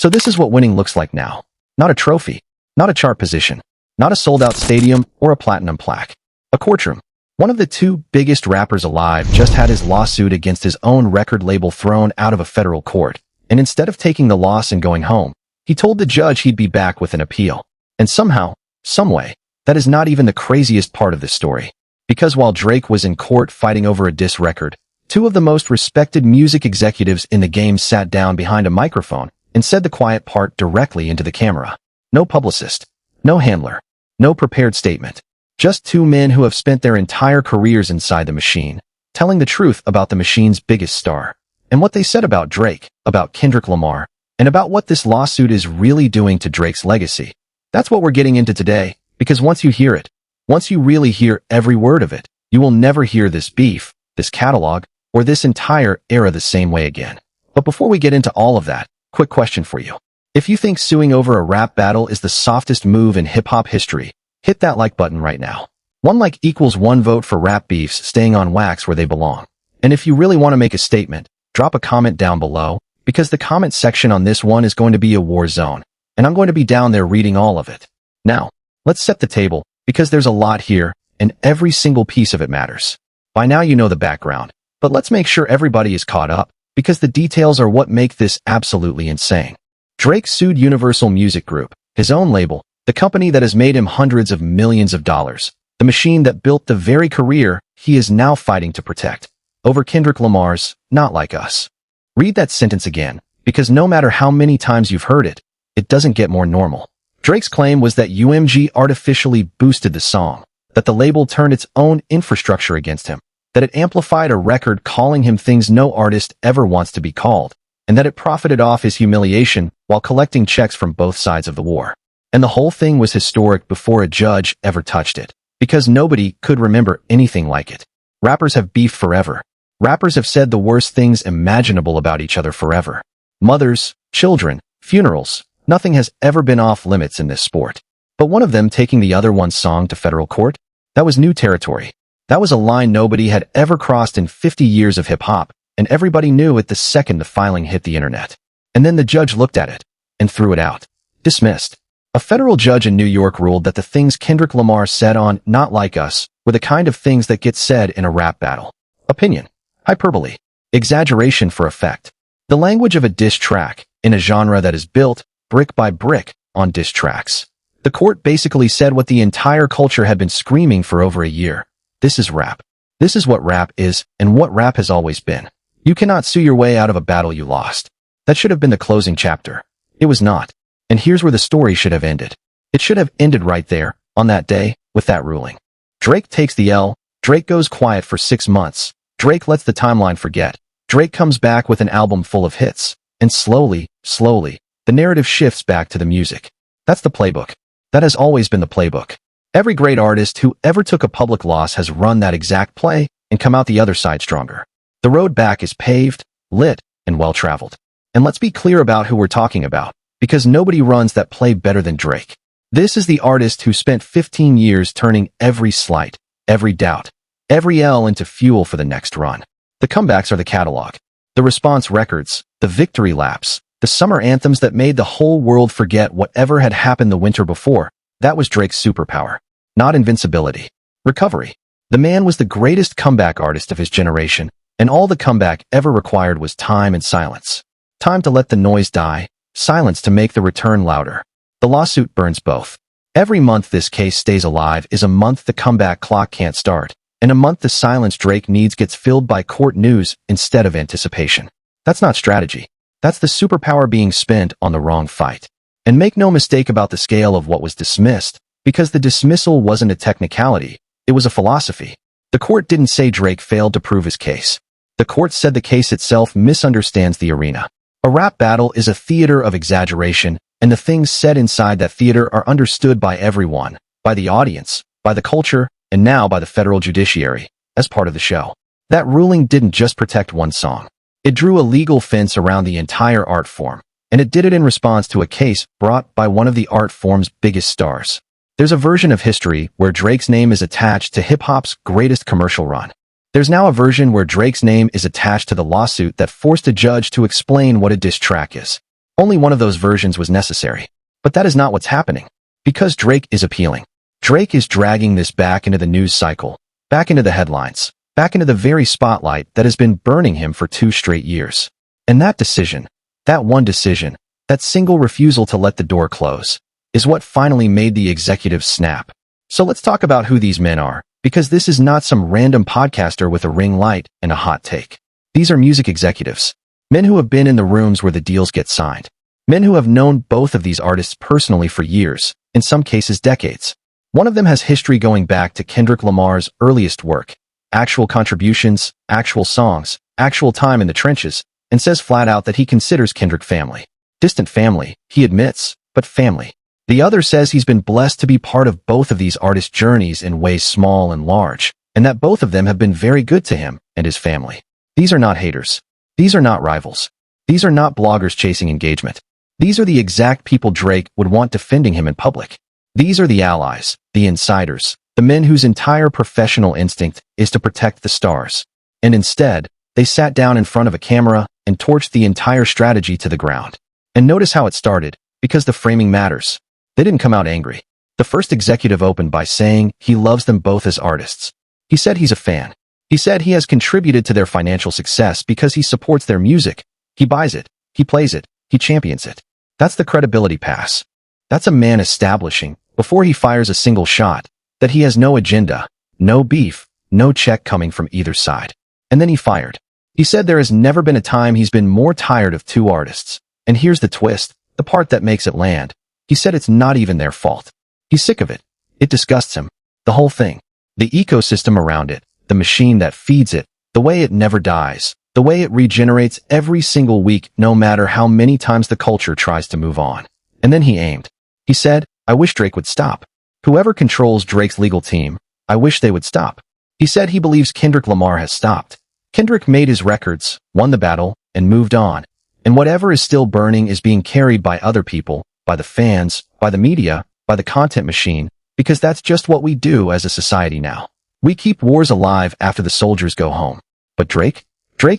So this is what winning looks like now. Not a trophy, not a chart position, not a sold-out stadium or a platinum plaque. A courtroom. One of the two biggest rappers alive just had his lawsuit against his own record label thrown out of a federal court, and instead of taking the loss and going home, he told the judge he'd be back with an appeal. And somehow, someway, that is not even the craziest part of this story. Because while Drake was in court fighting over a diss record, two of the most respected music executives in the game sat down behind a microphone and said the quiet part directly into the camera. No publicist, no handler, no prepared statement. Just two men who have spent their entire careers inside the machine, telling the truth about the machine's biggest star, and what they said about Drake, about Kendrick Lamar, and about what this lawsuit is really doing to Drake's legacy. That's what we're getting into today, because once you hear it, once you really hear every word of it, you will never hear this beef, this catalog, or this entire era the same way again. But before we get into all of that, quick question for you. If you think suing over a rap battle is the softest move in hip-hop history, hit that like button right now. One like equals one vote for rap beefs staying on wax where they belong. And if you really want to make a statement, drop a comment down below, because the comment section on this one is going to be a war zone, and I'm going to be down there reading all of it. Now, let's set the table, because there's a lot here, and every single piece of it matters. By now you know the background, but let's make sure everybody is caught up, because the details are what make this absolutely insane. Drake sued Universal Music Group, his own label, the company that has made him hundreds of millions of dollars, the machine that built the very career he is now fighting to protect, over Kendrick Lamar's Not Like Us. Read that sentence again, because no matter how many times you've heard it, it doesn't get more normal. Drake's claim was that UMG artificially boosted the song, that the label turned its own infrastructure against him, that it amplified a record calling him things no artist ever wants to be called, and that it profited off his humiliation while collecting checks from both sides of the war. And the whole thing was historic before a judge ever touched it, because nobody could remember anything like it. Rappers have beefed forever. Rappers have said the worst things imaginable about each other forever. Mothers, children, funerals, nothing has ever been off limits in this sport. But one of them taking the other one's song to federal court? That was new territory. That was a line nobody had ever crossed in 50 years of hip-hop, and everybody knew it the second the filing hit the internet. And then the judge looked at it and threw it out. Dismissed. A federal judge in New York ruled that the things Kendrick Lamar said on Not Like Us were the kind of things that get said in a rap battle. Opinion. Hyperbole. Exaggeration for effect. The language of a diss track, in a genre that is built, brick by brick, on diss tracks. The court basically said what the entire culture had been screaming for over a year. This is rap. This is what rap is, and what rap has always been. You cannot sue your way out of a battle you lost. That should have been the closing chapter. It was not. And here's where the story should have ended. It should have ended right there, on that day, with that ruling. Drake takes the L. Drake goes quiet for 6 months. Drake lets the timeline forget. Drake comes back with an album full of hits. And slowly, the narrative shifts back to the music. That's the playbook. That has always been the playbook. Every great artist who ever took a public loss has run that exact play and come out the other side stronger. The road back is paved, lit, and well-traveled. And let's be clear about who we're talking about, because nobody runs that play better than Drake. This is the artist who spent 15 years turning every slight, every doubt, every L into fuel for the next run. The comebacks are the catalog, the response records, the victory laps, the summer anthems that made the whole world forget whatever had happened the winter before. That was Drake's superpower. Not invincibility. Recovery. The man was the greatest comeback artist of his generation, and all the comeback ever required was time and silence. Time to let the noise die, silence to make the return louder. The lawsuit burns both. Every month this case stays alive is a month the comeback clock can't start, and a month the silence Drake needs gets filled by court news instead of anticipation. That's not strategy. That's the superpower being spent on the wrong fight. And make no mistake about the scale of what was dismissed, because the dismissal wasn't a technicality, it was a philosophy. The court didn't say Drake failed to prove his case. The court said the case itself misunderstands the arena. A rap battle is a theater of exaggeration, and the things said inside that theater are understood by everyone, by the audience, by the culture, and now by the federal judiciary, as part of the show. That ruling didn't just protect one song. It drew a legal fence around the entire art form, and it did it in response to a case brought by one of the art form's biggest stars. There's a version of history where Drake's name is attached to hip-hop's greatest commercial run. There's now a version where Drake's name is attached to the lawsuit that forced a judge to explain what a diss track is. Only one of those versions was necessary. But that is not what's happening. Because Drake is appealing. Drake is dragging this back into the news cycle, back into the headlines, back into the very spotlight that has been burning him for 2 straight years. And that decision, that one decision, that single refusal to let the door close, is what finally made the executives snap. So let's talk about who these men are, because this is not some random podcaster with a ring light and a hot take. These are music executives, men who have been in the rooms where the deals get signed, men who have known both of these artists personally for years, in some cases decades. One of them has history going back to Kendrick Lamar's earliest work, actual contributions, actual songs, actual time in the trenches, and says flat out that he considers Kendrick family. Distant family, he admits, but family. The other says he's been blessed to be part of both of these artists' journeys in ways small and large, and that both of them have been very good to him and his family. These are not haters. These are not rivals. These are not bloggers chasing engagement. These are the exact people Drake would want defending him in public. These are the allies, the insiders, the men whose entire professional instinct is to protect the stars. And instead, they sat down in front of a camera and torched the entire strategy to the ground. And notice how it started, because the framing matters. They didn't come out angry. The first executive opened by saying he loves them both as artists. He said he's a fan. He said he has contributed to their financial success because he supports their music. He buys it. He plays it. He champions it. That's the credibility pass. That's a man establishing, before he fires a single shot, that he has no agenda, no beef, no check coming from either side. And then he fired. He said there has never been a time he's been more tired of 2 artists. And here's the twist, the part that makes it land. He said it's not even their fault. He's sick of it. It disgusts him. The whole thing. The ecosystem around it. The machine that feeds it. The way it never dies. The way it regenerates every single week no matter how many times the culture tries to move on. And then he aimed. He said, I wish Drake would stop. Whoever controls Drake's legal team, I wish they would stop. He said he believes Kendrick Lamar has stopped. Kendrick made his records, won the battle, and moved on. And whatever is still burning is being carried by other people, by the fans, by the media, by the content machine, because that's just what we do as a society now. We keep wars alive after the soldiers go home. But Drake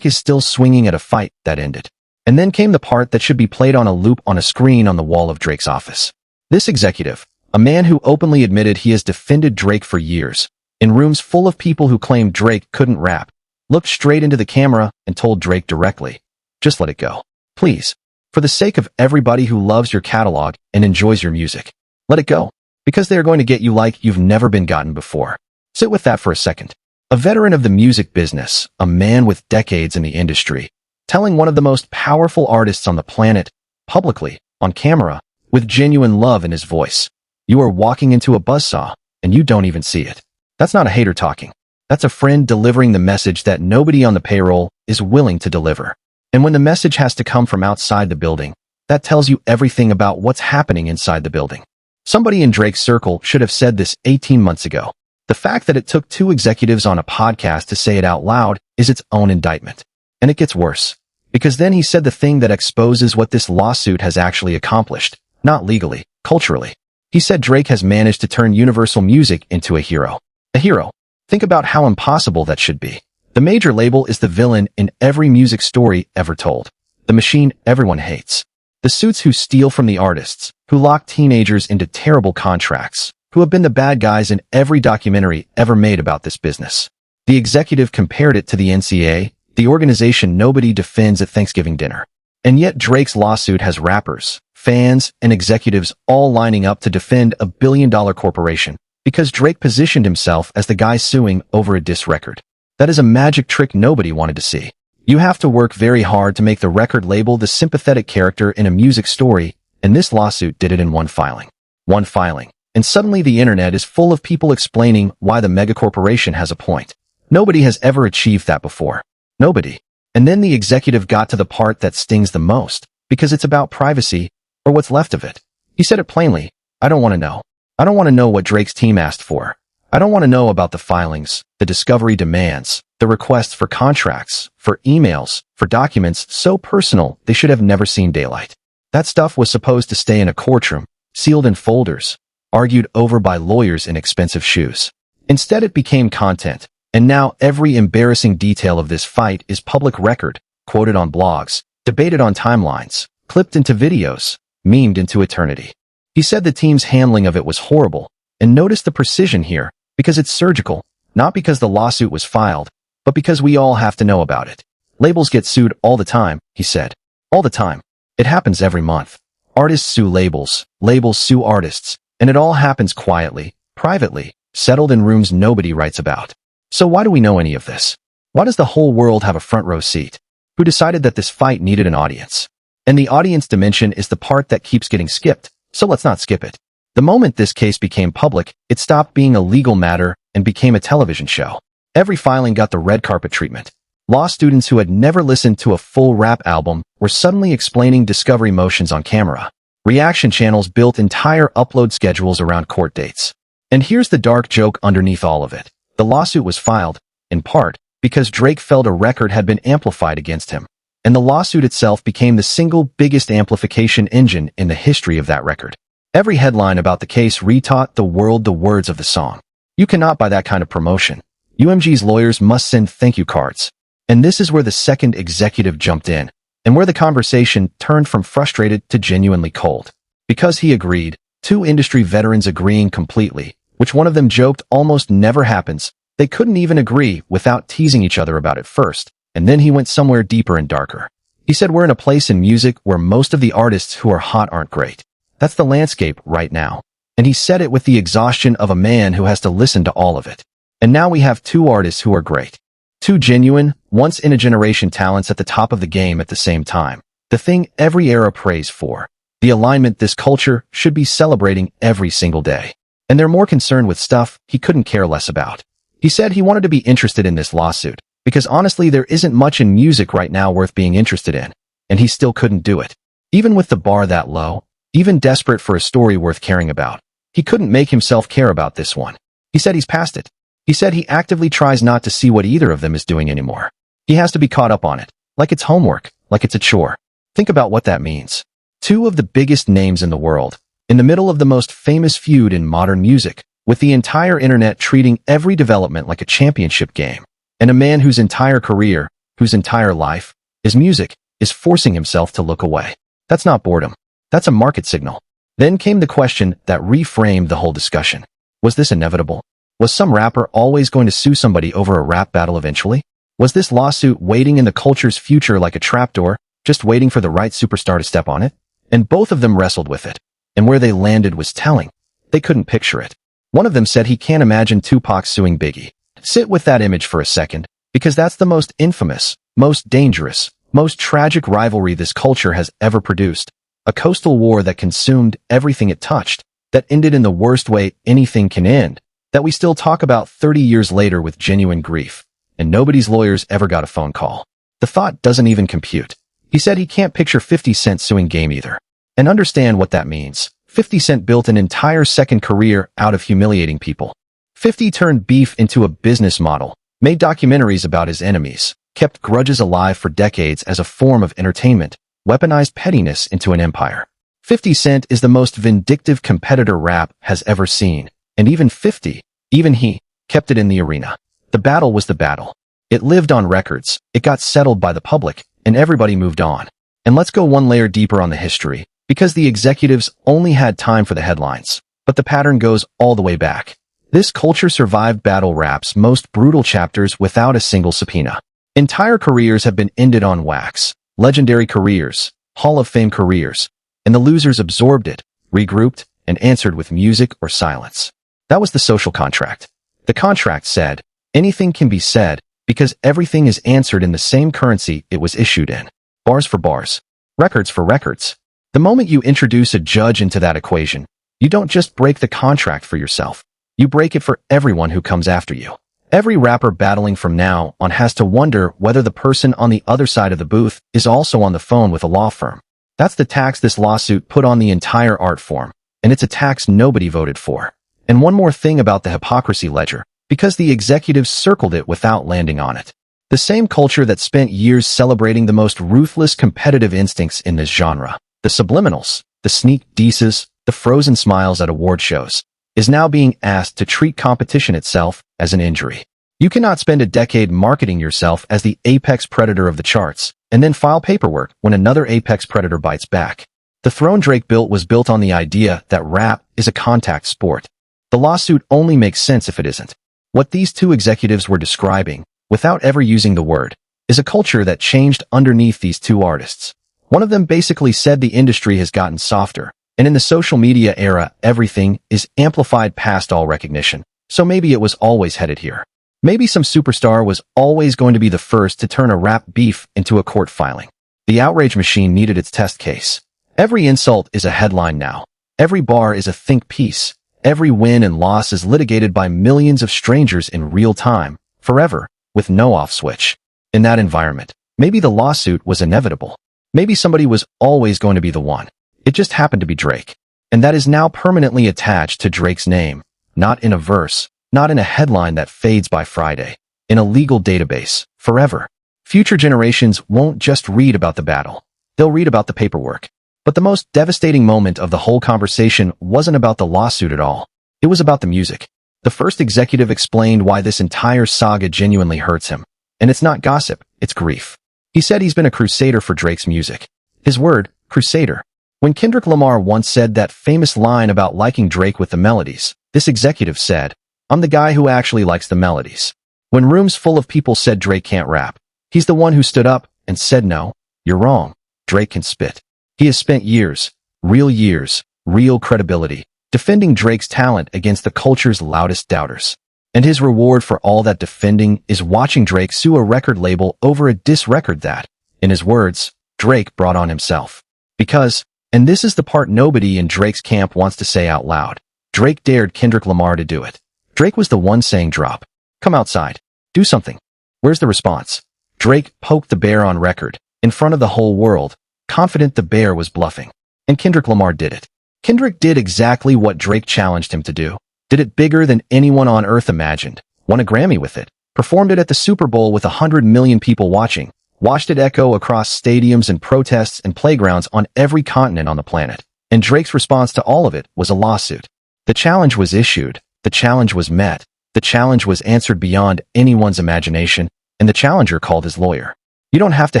is still swinging at a fight that ended. And then came the part that should be played on a loop on a screen on the wall of Drake's office. This executive, a man who openly admitted he has defended Drake for years, in rooms full of people who claimed Drake couldn't rap, looked straight into the camera and told Drake directly, just let it go. Please. For the sake of everybody who loves your catalog and enjoys your music, let it go. Because they are going to get you like you've never been gotten before. Sit with that for a second. A veteran of the music business, a man with decades in the industry, telling one of the most powerful artists on the planet, publicly, on camera, with genuine love in his voice. You are walking into a buzzsaw, and you don't even see it. That's not a hater talking. That's a friend delivering the message that nobody on the payroll is willing to deliver. And when the message has to come from outside the building, that tells you everything about what's happening inside the building. Somebody in Drake's circle should have said this 18 months ago. The fact that it took 2 executives on a podcast to say it out loud is its own indictment. And it gets worse. Because then he said the thing that exposes what this lawsuit has actually accomplished, not legally, culturally. He said Drake has managed to turn Universal Music into a hero. A hero. Think about how impossible that should be. The major label is the villain in every music story ever told. The machine everyone hates. The suits who steal from the artists, who lock teenagers into terrible contracts, who have been the bad guys in every documentary ever made about this business. The executive compared it to the NCAA, the organization nobody defends at Thanksgiving dinner. And yet Drake's lawsuit has rappers, fans, and executives all lining up to defend a billion-dollar corporation because Drake positioned himself as the guy suing over a diss record. That is a magic trick nobody wanted to see. You have to work very hard to make the record label the sympathetic character in a music story, and this lawsuit did it in one filing. One filing. And suddenly the internet is full of people explaining why the megacorporation has a point. Nobody has ever achieved that before. Nobody. And then the executive got to the part that stings the most, because it's about privacy, or what's left of it. He said it plainly, I don't want to know. I don't want to know what Drake's team asked for. I don't want to know about the filings, the discovery demands, the requests for contracts, for emails, for documents so personal they should have never seen daylight. That stuff was supposed to stay in a courtroom, sealed in folders, argued over by lawyers in expensive shoes. Instead it became content, and now every embarrassing detail of this fight is public record, quoted on blogs, debated on timelines, clipped into videos, memed into eternity. He said the team's handling of it was horrible, and notice the precision here, because it's surgical, not because the lawsuit was filed, but because we all have to know about it. Labels get sued all the time, he said. All the time. It happens every month. Artists sue labels, labels sue artists, and it all happens quietly, privately, settled in rooms nobody writes about. So why do we know any of this? Why does the whole world have a front row seat? Who decided that this fight needed an audience? And the audience dimension is the part that keeps getting skipped, so let's not skip it. The moment this case became public, it stopped being a legal matter and became a television show. Every filing got the red carpet treatment. Law students who had never listened to a full rap album were suddenly explaining discovery motions on camera. Reaction channels built entire upload schedules around court dates. And here's the dark joke underneath all of it. The lawsuit was filed, in part, because Drake felt a record had been amplified against him. And the lawsuit itself became the single biggest amplification engine in the history of that record. Every headline about the case retaught the world the words of the song. You cannot buy that kind of promotion. UMG's lawyers must send thank you cards. And this is where the second executive jumped in, and where the conversation turned from frustrated to genuinely cold. Because he agreed, two industry veterans agreeing completely, which one of them joked almost never happens, they couldn't even agree without teasing each other about it first, and then he went somewhere deeper and darker. He said we're in a place in music where most of the artists who are hot aren't great. That's the landscape right now. And he said it with the exhaustion of a man who has to listen to all of it. And now we have two artists who are great. Two genuine, once-in-a-generation talents at the top of the game at the same time. The thing every era prays for. The alignment this culture should be celebrating every single day. And they're more concerned with stuff he couldn't care less about. He said he wanted to be interested in this lawsuit, because honestly there isn't much in music right now worth being interested in. And he still couldn't do it. Even with the bar that low, even desperate for a story worth caring about, he couldn't make himself care about this one. He said he's past it. He said he actively tries not to see what either of them is doing anymore. He has to be caught up on it, like it's homework, like it's a chore. Think about what that means. Two of the biggest names in the world, in the middle of the most famous feud in modern music, with the entire internet treating every development like a championship game, and a man whose entire career, whose entire life, is music, is forcing himself to look away. That's not boredom. That's a market signal. Then came the question that reframed the whole discussion. Was this inevitable? Was some rapper always going to sue somebody over a rap battle eventually? Was this lawsuit waiting in the culture's future like a trapdoor, just waiting for the right superstar to step on it? And both of them wrestled with it. And where they landed was telling. They couldn't picture it. One of them said he can't imagine Tupac suing Biggie. Sit with that image for a second, because that's the most infamous, most dangerous, most tragic rivalry this culture has ever produced. A coastal war that consumed everything it touched, that ended in the worst way anything can end, that we still talk about 30 years later with genuine grief, and nobody's lawyers ever got a phone call. The thought doesn't even compute. He said he can't picture 50 Cent suing Game either. And understand what that means. 50 Cent built an entire second career out of humiliating people. 50 turned beef into a business model, made documentaries about his enemies, kept grudges alive for decades as a form of entertainment, weaponized pettiness into an empire. 50 Cent is the most vindictive competitor rap has ever seen. And even 50, even he, kept it in the arena. The battle was the battle. It lived on records, it got settled by the public, and everybody moved on. And let's go one layer deeper on the history, because the executives only had time for the headlines. But the pattern goes all the way back. This culture survived battle rap's most brutal chapters without a single subpoena. Entire careers have been ended on wax. Legendary careers, Hall of Fame careers. And the losers absorbed it, regrouped, and answered with music or silence. That was the social contract. The contract said, anything can be said, because everything is answered in the same currency it was issued in. Bars for bars. Records for records. The moment you introduce a judge into that equation, you don't just break the contract for yourself. You break it for everyone who comes after you. Every rapper battling from now on has to wonder whether the person on the other side of the booth is also on the phone with a law firm. That's the tax this lawsuit put on the entire art form, and it's a tax nobody voted for. And one more thing about the hypocrisy ledger, because the executives circled it without landing on it. The same culture that spent years celebrating the most ruthless competitive instincts in this genre, the subliminals, the sneak disses, the frozen smiles at award shows, is now being asked to treat competition itself as an injury. You cannot spend a decade marketing yourself as the apex predator of the charts, and then file paperwork when another apex predator bites back. The throne Drake built was built on the idea that rap is a contact sport. The lawsuit only makes sense if it isn't. What these two executives were describing, without ever using the word, is a culture that changed underneath these two artists. One of them basically said the industry has gotten softer, and in the social media era, everything is amplified past all recognition. So maybe it was always headed here. Maybe some superstar was always going to be the first to turn a rap beef into a court filing. The outrage machine needed its test case. Every insult is a headline now. Every bar is a think piece. Every win and loss is litigated by millions of strangers in real time, forever, with no off switch. In that environment, maybe the lawsuit was inevitable. Maybe somebody was always going to be the one. It just happened to be Drake. And that is now permanently attached to Drake's name, not in a verse, not in a headline that fades by Friday, in a legal database, forever. Future generations won't just read about the battle. They'll read about the paperwork. But the most devastating moment of the whole conversation wasn't about the lawsuit at all. It was about the music. The first executive explained why this entire saga genuinely hurts him. And it's not gossip, it's grief. He said he's been a crusader for Drake's music. His word, crusader. When Kendrick Lamar once said that famous line about liking Drake with the melodies, this executive said, "I'm the guy who actually likes the melodies." When rooms full of people said Drake can't rap, he's the one who stood up and said, "No, you're wrong. Drake can spit." He has spent years, real credibility, defending Drake's talent against the culture's loudest doubters. And his reward for all that defending is watching Drake sue a record label over a diss record that, in his words, Drake brought on himself. Because, and this is the part nobody in Drake's camp wants to say out loud, Drake dared Kendrick Lamar to do it. Drake was the one saying drop. Come outside. Do something. Where's the response? Drake poked the bear on record, in front of the whole world, confident the bear was bluffing. And Kendrick Lamar did it. Kendrick did exactly what Drake challenged him to do. Did it bigger than anyone on earth imagined, won a Grammy with it, performed it at the Super Bowl with 100 million people watching, watched it echo across stadiums and protests and playgrounds on every continent on the planet. And Drake's response to all of it was a lawsuit. The challenge was issued, the challenge was met, the challenge was answered beyond anyone's imagination, and the challenger called his lawyer. You don't have to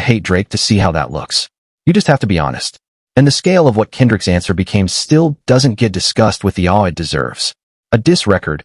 hate Drake to see how that looks. You just have to be honest. And the scale of what Kendrick's answer became still doesn't get discussed with the awe it deserves. A diss record,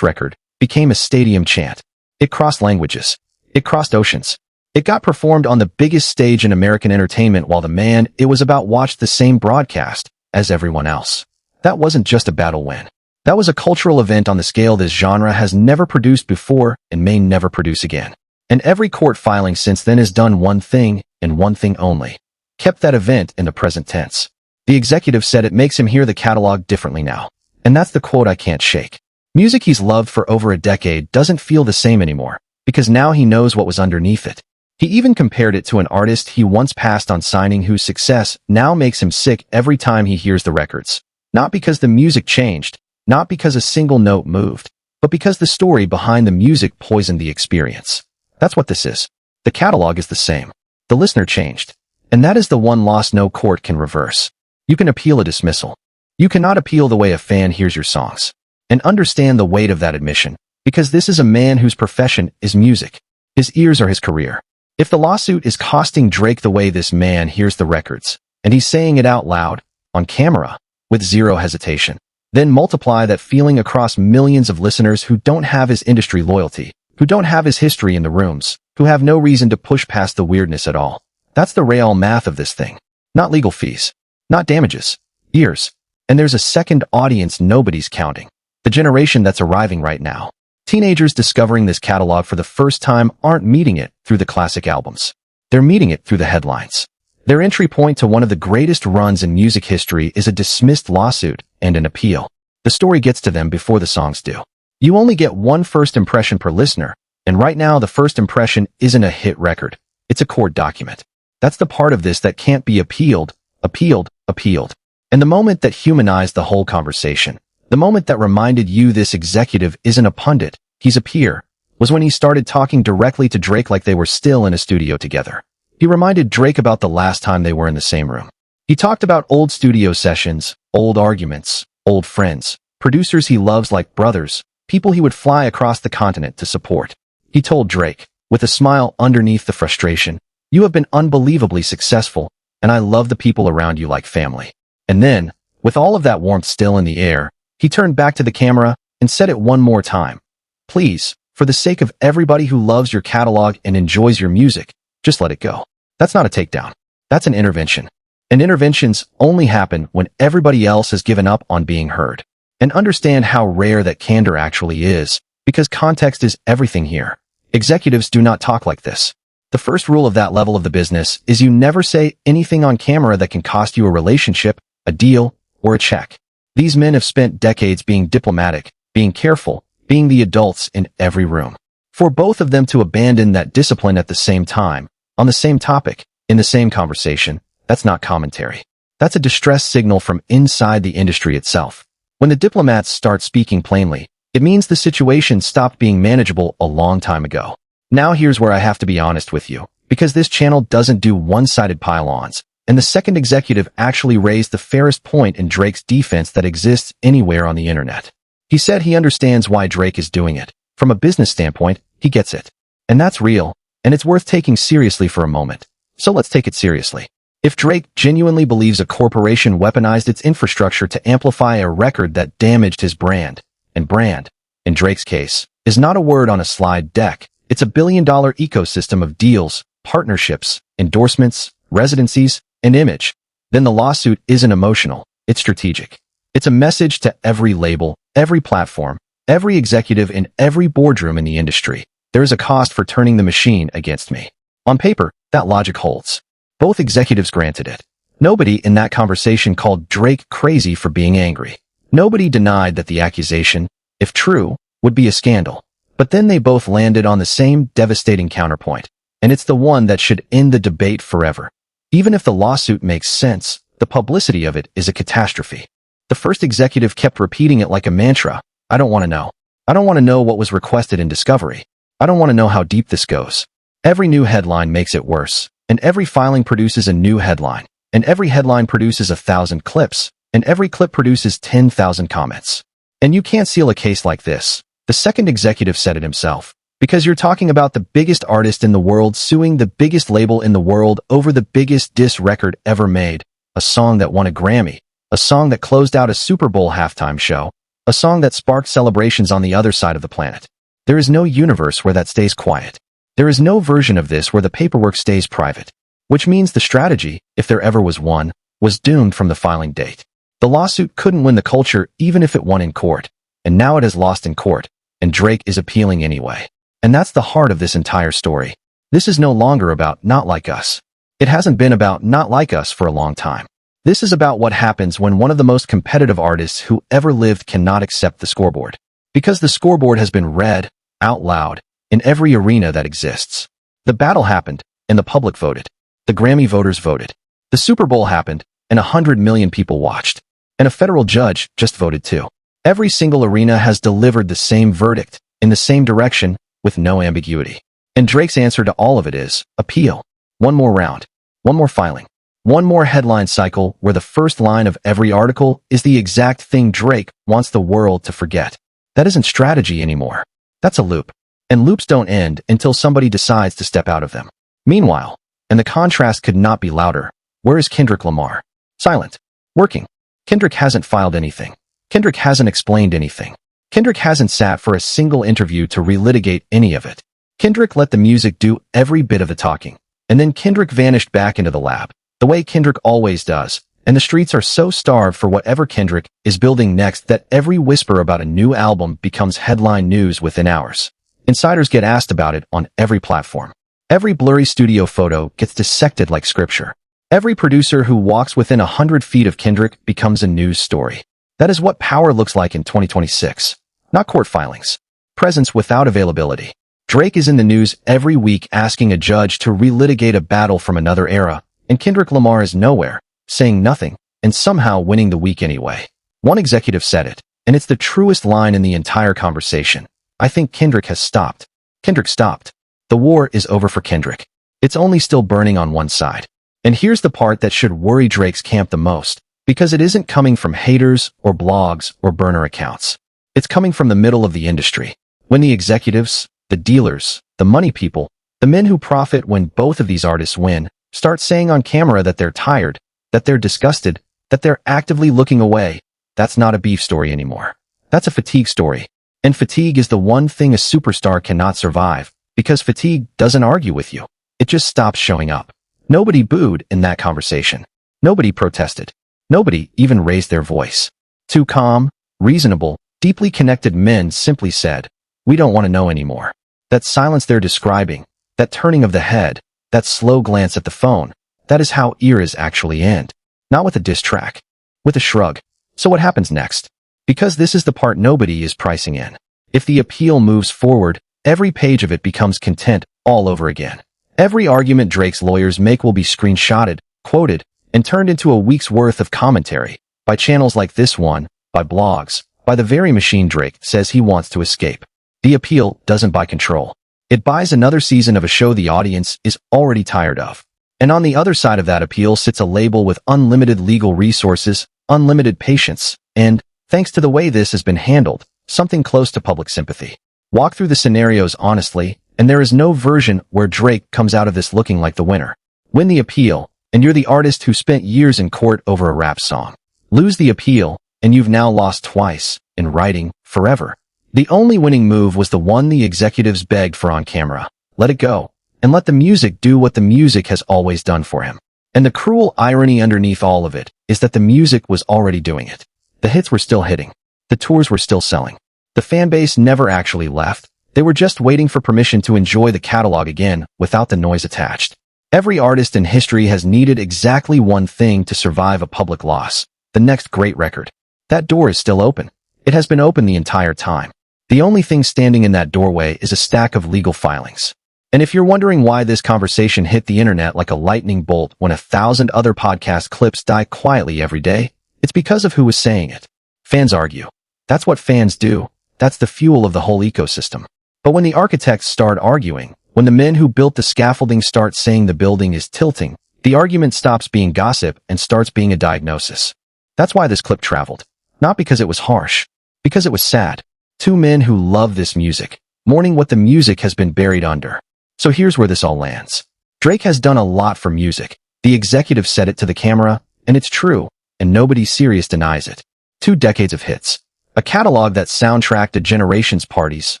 became a stadium chant. It crossed languages. It crossed oceans. It got performed on the biggest stage in American entertainment while the man it was about watched the same broadcast as everyone else. That wasn't just a battle win. That was a cultural event on the scale this genre has never produced before and may never produce again. And every court filing since then has done one thing and one thing only. Kept that event in the present tense. The executive said it makes him hear the catalog differently now. And that's the quote I can't shake. Music he's loved for over a decade doesn't feel the same anymore, because now he knows what was underneath it. He even compared it to an artist he once passed on signing whose success now makes him sick every time he hears the records. Not because the music changed, not because a single note moved, but because the story behind the music poisoned the experience. That's what this is. The catalog is the same. The listener changed. And that is the one loss no court can reverse. You can appeal a dismissal. You cannot appeal the way a fan hears your songs. And understand the weight of that admission, because this is a man whose profession is music. His ears are his career. If the lawsuit is costing Drake the way this man hears the records, and he's saying it out loud, on camera, with zero hesitation, then multiply that feeling across millions of listeners who don't have his industry loyalty, who don't have his history in the rooms, who have no reason to push past the weirdness at all. That's the real math of this thing. Not legal fees. Not damages. Ears. And there's a second audience nobody's counting. The generation that's arriving right now. Teenagers discovering this catalog for the first time aren't meeting it through the classic albums. They're meeting it through the headlines. Their entry point to one of the greatest runs in music history is a dismissed lawsuit and an appeal. The story gets to them before the songs do. You only get one first impression per listener, and right now the first impression isn't a hit record. It's a court document. That's the part of this that can't be appealed. And the moment that humanized the whole conversation, the moment that reminded you this executive isn't a pundit, he's a peer, was when he started talking directly to Drake like they were still in a studio together. He reminded Drake about the last time they were in the same room. He talked about old studio sessions, old arguments, old friends, producers he loves like brothers, people he would fly across the continent to support. He told Drake, with a smile underneath the frustration, You have been unbelievably successful, and I love the people around you like family. And then, with all of that warmth still in the air, he turned back to the camera and said it one more time. Please, for the sake of everybody who loves your catalog and enjoys your music, just let it go. That's not a takedown. That's an intervention. And interventions only happen when everybody else has given up on being heard. And understand how rare that candor actually is, because context is everything here. Executives do not talk like this. The first rule of that level of the business is you never say anything on camera that can cost you a relationship, a deal, or a check. These men have spent decades being diplomatic, being careful, being the adults in every room. For both of them to abandon that discipline at the same time, on the same topic, in the same conversation, that's not commentary. That's a distress signal from inside the industry itself. When the diplomats start speaking plainly, it means the situation stopped being manageable a long time ago. Now here's where I have to be honest with you, because this channel doesn't do one-sided pile-ons, and the second executive actually raised the fairest point in Drake's defense that exists anywhere on the internet. He said he understands why Drake is doing it. From a business standpoint, he gets it. And that's real, and it's worth taking seriously for a moment. So let's take it seriously. If Drake genuinely believes a corporation weaponized its infrastructure to amplify a record that damaged his brand, and brand, in Drake's case, is not a word on a slide deck, it's a billion-dollar ecosystem of deals, partnerships, endorsements, residencies, and image, then the lawsuit isn't emotional, it's strategic. It's a message to every label, every platform, every executive in every boardroom in the industry. There is a cost for turning the machine against me. On paper, that logic holds. Both executives granted it. Nobody in that conversation called Drake crazy for being angry. Nobody denied that the accusation, if true, would be a scandal. But then they both landed on the same devastating counterpoint, and it's the one that should end the debate forever. Even if the lawsuit makes sense, the publicity of it is a catastrophe. The first executive kept repeating it like a mantra. I don't want to know. I don't want to know what was requested in discovery. I don't want to know how deep this goes. Every new headline makes it worse, and every filing produces a new headline, and every headline produces 1,000 clips, and every clip produces 10,000 comments. And you can't seal a case like this. The second executive said it himself. Because you're talking about the biggest artist in the world suing the biggest label in the world over the biggest diss record ever made, a song that won a Grammy, a song that closed out a Super Bowl halftime show, a song that sparked celebrations on the other side of the planet. There is no universe where that stays quiet. There is no version of this where the paperwork stays private, which means the strategy, if there ever was one, was doomed from the filing date. The lawsuit couldn't win the culture even if it won in court, and now it has lost in court, and Drake is appealing anyway. And that's the heart of this entire story. This is no longer about Not Like Us. It hasn't been about Not Like Us for a long time. This is about what happens when one of the most competitive artists who ever lived cannot accept the scoreboard. Because the scoreboard has been read, out loud, in every arena that exists. The battle happened, and the public voted. The Grammy voters voted. The Super Bowl happened, and 100 million people watched. And a federal judge just voted too. Every single arena has delivered the same verdict, in the same direction, with no ambiguity. And Drake's answer to all of it is, appeal. One more round. One more filing. One more headline cycle where the first line of every article is the exact thing Drake wants the world to forget. That isn't strategy anymore. That's a loop. And loops don't end until somebody decides to step out of them. Meanwhile, and the contrast could not be louder, where is Kendrick Lamar? Silent. Working. Kendrick hasn't filed anything. Kendrick hasn't explained anything. Kendrick hasn't sat for a single interview to relitigate any of it. Kendrick let the music do every bit of the talking. And then Kendrick vanished back into the lab, the way Kendrick always does, and the streets are so starved for whatever Kendrick is building next that every whisper about a new album becomes headline news within hours. Insiders get asked about it on every platform. Every blurry studio photo gets dissected like scripture. Every producer who walks within 100 feet of Kendrick becomes a news story. That is what power looks like in 2026. Not court filings. Presence without availability. Drake is in the news every week asking a judge to relitigate a battle from another era, and Kendrick Lamar is nowhere, saying nothing, and somehow winning the week anyway. One executive said it, and it's the truest line in the entire conversation. I think Kendrick has stopped. Kendrick stopped. The war is over for Kendrick. It's only still burning on one side. And here's the part that should worry Drake's camp the most, because it isn't coming from haters or blogs or burner accounts. It's coming from the middle of the industry. When the executives, the dealers, the money people, The men who profit when both of these artists win start saying on camera that they're tired, that they're disgusted, that they're actively looking away. That's not a beef story anymore. That's a fatigue story. And fatigue is the one thing a superstar cannot survive, because fatigue doesn't argue with you. It just stops showing up. Nobody booed in that conversation. Nobody protested. Nobody even raised their voice. Two calm, reasonable, deeply connected men simply said, "We don't want to know anymore." That silence they're describing, that turning of the head, that slow glance at the phone, that is how eras actually end. Not with a diss track. With a shrug. So what happens next? Because this is the part nobody is pricing in. If the appeal moves forward, every page of it becomes content all over again. Every argument Drake's lawyers make will be screenshotted, quoted, and turned into a week's worth of commentary by channels like this one, by blogs, by the very machine Drake says he wants to escape. The appeal doesn't buy control. It buys another season of a show the audience is already tired of. And on the other side of that appeal sits a label with unlimited legal resources, unlimited patience, and, thanks to the way this has been handled, something close to public sympathy. Walk through the scenarios honestly, and there is no version where Drake comes out of this looking like the winner. Win the appeal, and you're the artist who spent years in court over a rap song. Lose the appeal, and you've now lost twice, in writing, forever. The only winning move was the one the executives begged for on camera. Let it go, and let the music do what the music has always done for him. And the cruel irony underneath all of it is that the music was already doing it. The hits were still hitting. The tours were still selling. The fan base never actually left. They were just waiting for permission to enjoy the catalog again without the noise attached. Every artist in history has needed exactly one thing to survive a public loss: the next great record. That door is still open. It has been open the entire time. The only thing standing in that doorway is a stack of legal filings. And if you're wondering why this conversation hit the internet like a lightning bolt when 1,000 other podcast clips die quietly every day, it's because of who was saying it. Fans argue. That's what fans do. That's the fuel of the whole ecosystem. But when the architects start arguing, when the men who built the scaffolding start saying the building is tilting, the argument stops being gossip and starts being a diagnosis. That's why this clip traveled. Not because it was harsh. Because it was sad. Two men who love this music, mourning what the music has been buried under. So here's where this all lands. Drake has done a lot for music. The executive said it to the camera, and it's true, and nobody serious denies it. 2 decades of hits. A catalog that soundtracked a generation's parties,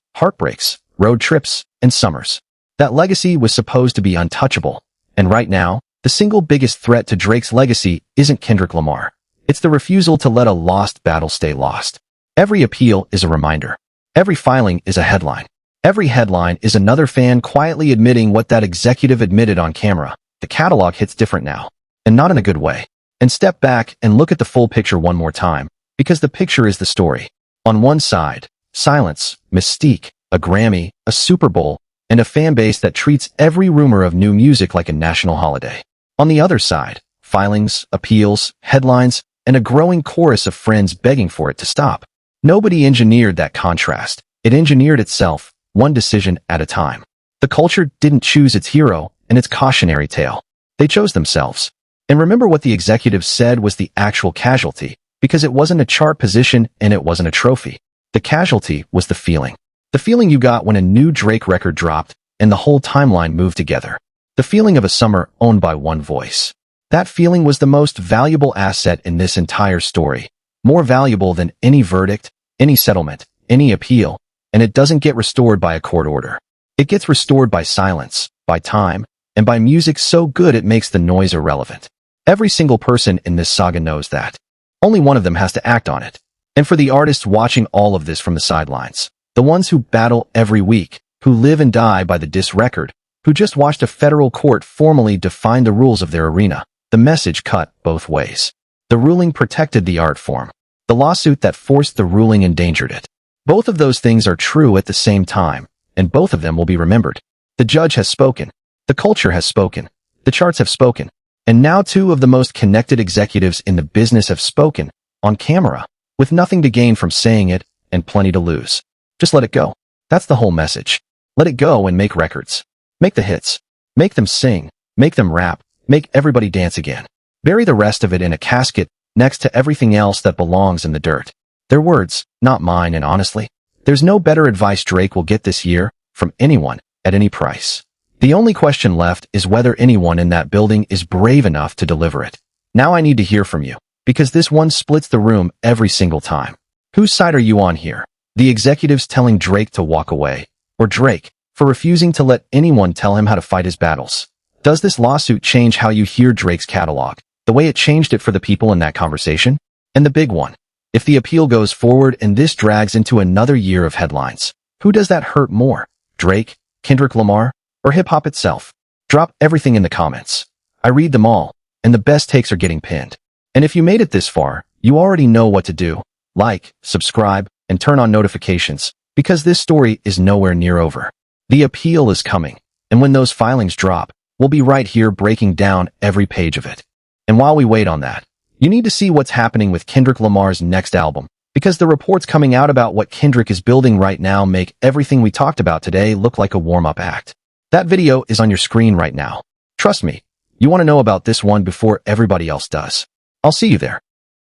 heartbreaks, road trips, and summers. That legacy was supposed to be untouchable. And right now, the single biggest threat to Drake's legacy isn't Kendrick Lamar. It's the refusal to let a lost battle stay lost. Every appeal is a reminder. Every filing is a headline. Every headline is another fan quietly admitting what that executive admitted on camera. The catalog hits different now. And not in a good way. And step back and look at the full picture one more time, because the picture is the story. On one side, silence, mystique, a Grammy, a Super Bowl, and a fan base that treats every rumor of new music like a national holiday. On the other side, filings, appeals, headlines, and a growing chorus of friends begging for it to stop. Nobody engineered that contrast. It engineered itself, one decision at a time. The culture didn't choose its hero and its cautionary tale. They chose themselves. And remember what the executive said was the actual casualty, because it wasn't a chart position and it wasn't a trophy. The casualty was the feeling. The feeling you got when a new Drake record dropped and the whole timeline moved together. The feeling of a summer owned by one voice. That feeling was the most valuable asset in this entire story. More valuable than any verdict, any settlement, any appeal, and it doesn't get restored by a court order. It gets restored by silence, by time, and by music so good it makes the noise irrelevant. Every single person in this saga knows that. Only one of them has to act on it. And for the artists watching all of this from the sidelines, the ones who battle every week, who live and die by the diss record, who just watched a federal court formally define the rules of their arena, the message cut both ways. The ruling protected the art form. The lawsuit that forced the ruling endangered it. Both of those things are true at the same time, and both of them will be remembered. The judge has spoken. The culture has spoken. The charts have spoken. And now 2 of the most connected executives in the business have spoken, on camera, with nothing to gain from saying it and plenty to lose. Just let it go. That's the whole message. Let it go and make records. Make the hits. Make them sing. Make them rap. Make everybody dance again. Bury the rest of it in a casket next to everything else that belongs in the dirt. Their words, not mine, and honestly, there's no better advice Drake will get this year from anyone at any price. The only question left is whether anyone in that building is brave enough to deliver it. Now I need to hear from you, because this one splits the room every single time. Whose side are you on here? The executives telling Drake to walk away, or Drake for refusing to let anyone tell him how to fight his battles? Does this lawsuit change how you hear Drake's catalog, the way it changed it for the people in that conversation? And the big one, if the appeal goes forward and this drags into another year of headlines, who does that hurt more? Drake, Kendrick Lamar, or hip-hop itself? Drop everything in the comments. I read them all, and the best takes are getting pinned. And if you made it this far, you already know what to do. Like, subscribe, and turn on notifications, because this story is nowhere near over. The appeal is coming, and when those filings drop, we'll be right here breaking down every page of it. And while we wait on that, you need to see what's happening with Kendrick Lamar's next album, because the reports coming out about what Kendrick is building right now make everything we talked about today look like a warm-up act. That video is on your screen right now. Trust me, you want to know about this one before everybody else does. I'll see you there.